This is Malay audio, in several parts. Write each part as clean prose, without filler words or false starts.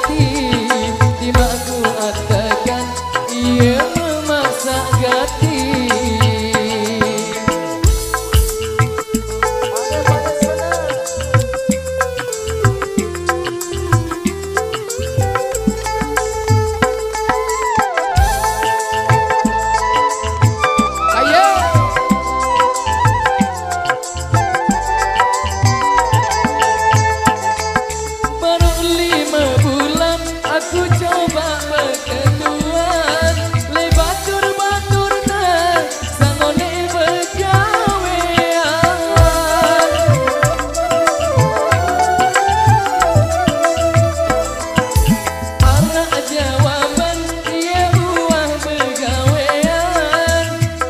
hati di makku atakan ia memaksa gati. Aku coba berkeduan, le batur-batur tak sangone bergawean. Anak jawaban ia uang bergawean,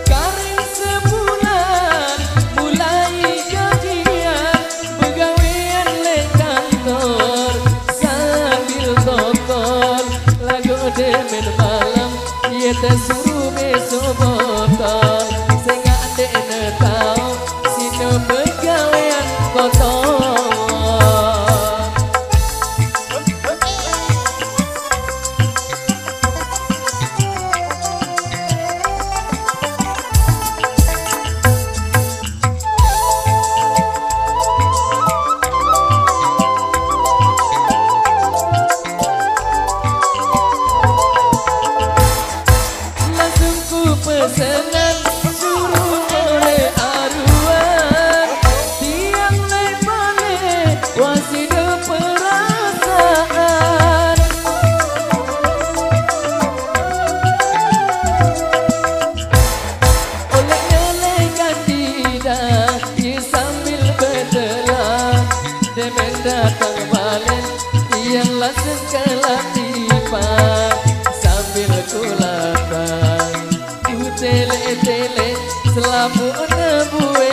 karing sebulan mulai gajian, bergawean le kantor sambil tokol lagu demen malam ia tersuruh besok botol sehingga adek ne tau sino bergawean kotor. Pesanan suruh oleh aruan tiang lain balik wasida perasaan. Oleh nyelekan tidak ia sambil bertelan demen datang balik yang langsung kelatipan sambil kulatan tele-tele selamu nebue